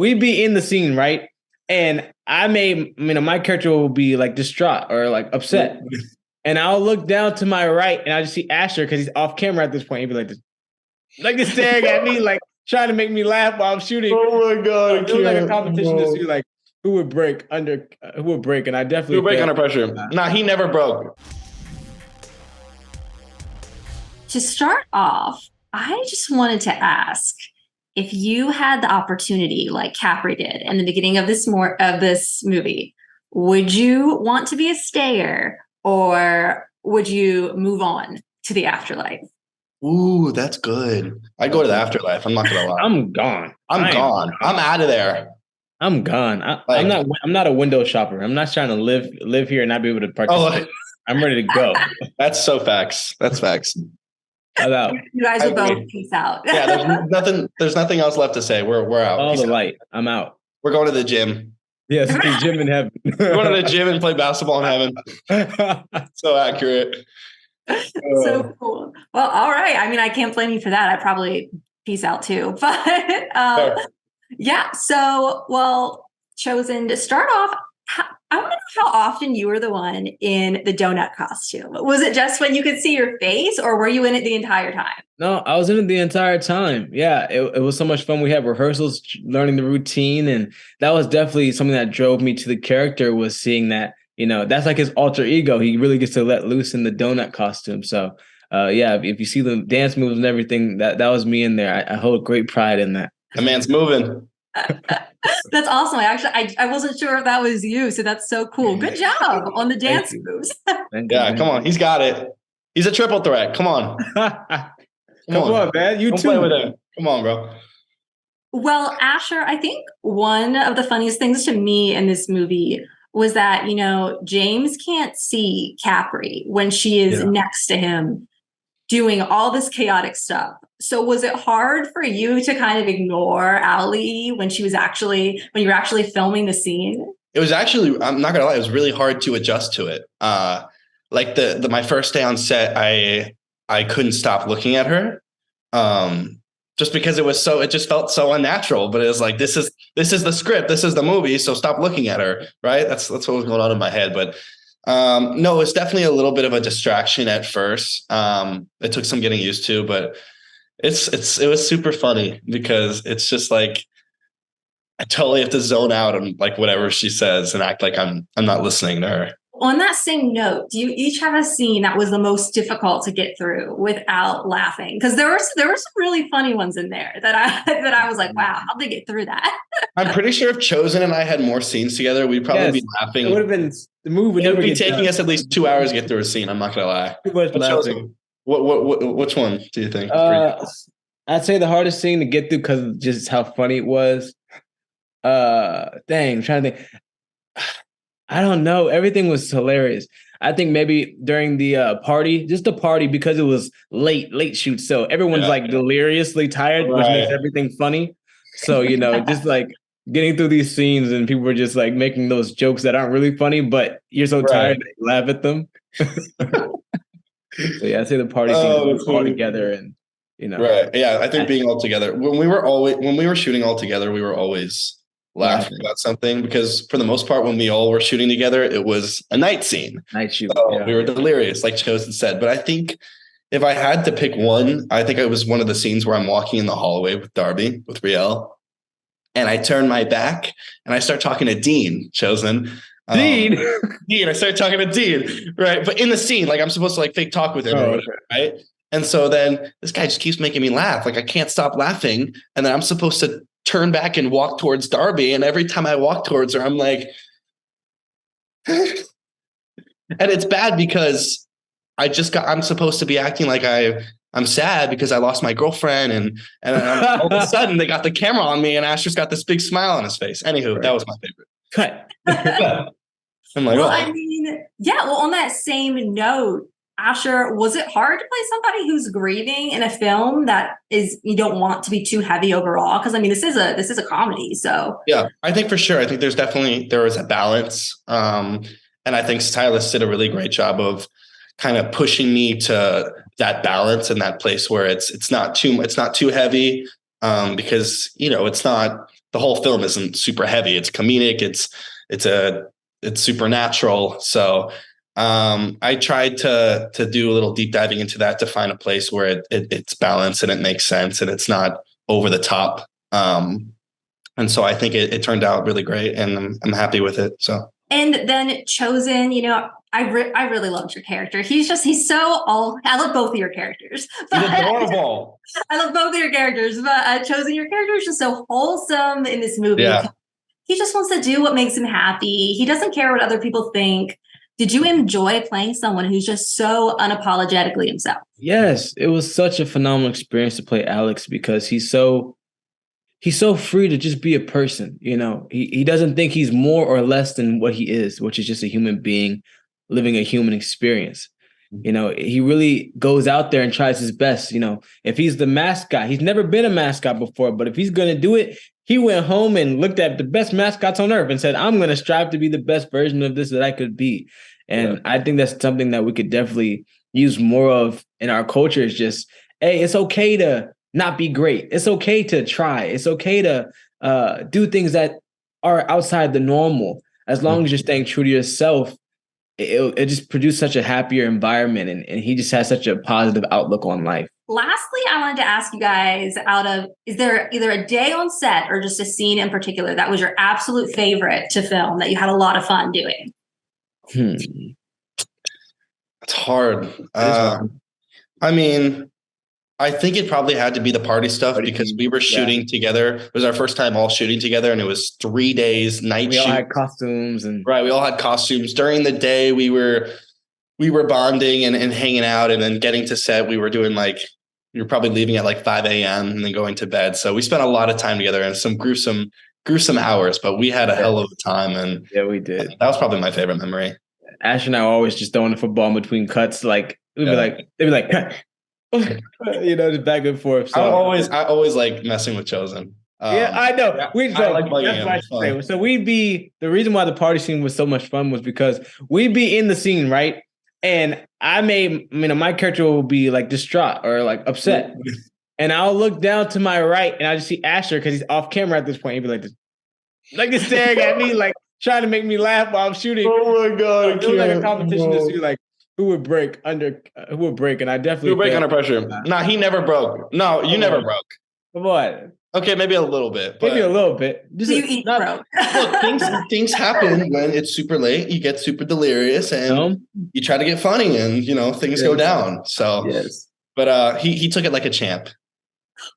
we'd be in the scene, right? And my character will be like distraught or like upset. And I'll look down to my right and I just see Asher because he's off camera at this point. He'd be like this, just staring at me, like trying to make me laugh while I'm shooting. Oh my God. It was like a competition to see like who would break, and I definitely who would break under pressure. Nah, he never broke. To start off, I just wanted to ask, if you had the opportunity, like Capri did in the beginning of this movie, would you want to be a stayer or would you move on to the afterlife? Ooh, that's good. I'd go to the afterlife. I'm not gonna lie. I'm gone. I'm gone. I'm out of there. I'm gone. I'm not a window shopper. I'm not trying to live here and not be able to participate. I'm ready to go. That's so facts. That's facts. You guys are both peace out. Yeah, there's nothing else left to say. We're out. All the light. I'm out. We're going to the gym. Yes, the gym in heaven. We're going to the gym and play basketball in heaven. So accurate. So cool. Well, all right. I mean, I can't blame you for that. I probably peace out too. But yeah. So, well, Chosen, to start off, I want to know how often you were the one in the donut costume. Was it just when you could see your face, or were you in it the entire time? No, I was in it the entire time. Yeah, it was so much fun. We had rehearsals, learning the routine, and that was definitely something that drove me to the character, was seeing that, that's like his alter ego. He really gets to let loose in the donut costume. So, if you see the dance moves and everything, that was me in there. I hold great pride in that. The man's moving. That's awesome. I wasn't sure if that was you, so that's so cool. Good job on the dance moves. Yeah, come on, he's got it. He's a triple threat. Come on, come on, man. You Don't too. play with him. Come on, bro. Well, Asher, I think one of the funniest things to me in this movie was that James can't see Capri when she is next to him doing all this chaotic stuff. So was it hard for you to kind of ignore Auli'i when you were actually filming the scene? It was actually, I'm not gonna lie, it was really hard to adjust to it. Like my first day on set, I couldn't stop looking at her. Just because it just felt so unnatural, but it was like, this is the script, this is the movie, so stop looking at her, right? That's what was going on in my head. But no, it's definitely a little bit of a distraction at first. It took some getting used to, but it was super funny because it's just like I totally have to zone out on like whatever she says and act like I'm not listening to her. On that same note, do you each have a scene that was the most difficult to get through without laughing? Because there were some really funny ones in there that I was like, wow, how'd they get through that? I'm pretty sure if Chosen and I had more scenes together, we'd probably be laughing. It would have been the move. It would be taking us at least 2 hours to get through a scene. I'm not gonna lie. Too much laughing. Chosen, which one do you think? I'd say the hardest scene to get through because of just how funny it was. I'm trying to think. I don't know. Everything was hilarious. I think maybe during the party, because it was late shoot. So everyone's like deliriously tired, which makes everything funny. So, just like getting through these scenes and people were just like making those jokes that aren't really funny, but you're so tired that you laugh at them. So yeah, I'd say the party scenes all together and, Right. Yeah. I think being all together, when we were shooting all together, we were always laughing about something, because for the most part, when we all were shooting together, it was a night scene. Night shoot. So we were delirious, like Chosen said. But I think if I had to pick one, I think it was one of the scenes where I'm walking in the hallway with Darby, with Riel, and I turn my back and I start talking to Dean, Chosen. Dean, I started talking to Dean, right? But in the scene, like I'm supposed to like fake talk with him or whatever, right? And so then this guy just keeps making me laugh. Like I can't stop laughing. And then I'm supposed to turn back and walk towards Darby. And every time I walk towards her, I'm like, and it's bad because I'm supposed to be acting like I'm sad because I lost my girlfriend. And all of a sudden they got the camera on me and Asher's got this big smile on his face. Anywho, that was my favorite. Cut. I'm like, I mean, on that same note, Asher, was it hard to play somebody who's grieving in a film that you don't want to be too heavy overall? Because I mean, this is a comedy, so yeah, I think for sure. I think there was a balance, and I think stylist did a really great job of kind of pushing me to that balance and that place where it's not too heavy, because it's not the whole film isn't super heavy. It's comedic. It's supernatural. So I tried to do a little deep diving into that to find a place where it's balanced and it makes sense and it's not over the top. And so I think it turned out really great, and I'm happy with it. So. And then Chosen, I really loved your character. I love both of your characters. He's adorable. I love both of your characters, but Chosen, your character is just so wholesome in this movie. Yeah. He just wants to do what makes him happy. He doesn't care what other people think. Did you enjoy playing someone who's just so unapologetically himself? Yes, it was such a phenomenal experience to play Alex because he's so free to just be a person. He doesn't think he's more or less than what he is, which is just a human being living a human experience. He really goes out there and tries his best. If he's the mascot, he's never been a mascot before, but if he's going to do it, he went home and looked at the best mascots on earth and said, I'm going to strive to be the best version of this that I could be. And I think that's something that we could definitely use more of in our culture, is just, hey, it's okay to not be great. It's okay to try. It's okay to do things that are outside the normal. As long as you're staying true to yourself, it just produces such a happier environment. And he just has such a positive outlook on life. Lastly, I wanted to ask you guys, is there either a day on set or just a scene in particular that was your absolute favorite to film that you had a lot of fun doing? It's hard. I mean, I think it probably had to be the party stuff because we were shooting together. It was our first time all shooting together, and it was 3 days, night shoot. We all had costumes right. We all had costumes. During the day, we were bonding and hanging out, and then getting to set, we were doing we were probably leaving at 5 a.m. and then going to bed. So we spent a lot of time together and some gruesome hours, but we had a hell of a time. And yeah, we did. That was probably my favorite memory. Ash and I were always just throwing the football in between cuts. They'd be like, just back and forth. So. I always like messing with Chosen. I know. I like bugging him. So the reason why the party scene was so much fun was because we'd be in the scene, right? And my character will be distraught or upset. And I'll look down to my right and I just see Asher because he's off camera at this point. He'd be just staring at me, trying to make me laugh while I'm shooting. Oh my God. It was a competition to see who would break, and I definitely who would break under pressure. Nah, he never broke. No, you never broke. Come on. Okay, maybe a little bit. Maybe a little bit. Broke. Look, things happen when it's super late. You get super delirious, and you try to get funny, and things go down. So, but he took it like a champ.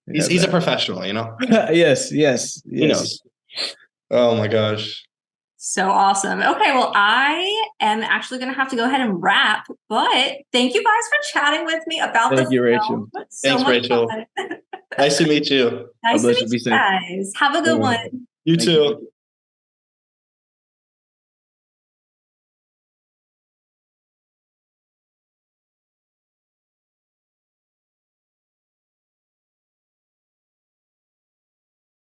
He's a professional, Yes. He knows. Oh my gosh. So awesome. Okay, well, I am actually going to have to go ahead and wrap, but thank you guys for chatting with me about the film. Thank you, Rachel. Thanks, Rachel. Nice to meet you. Nice to meet you guys. Have a good one. You too.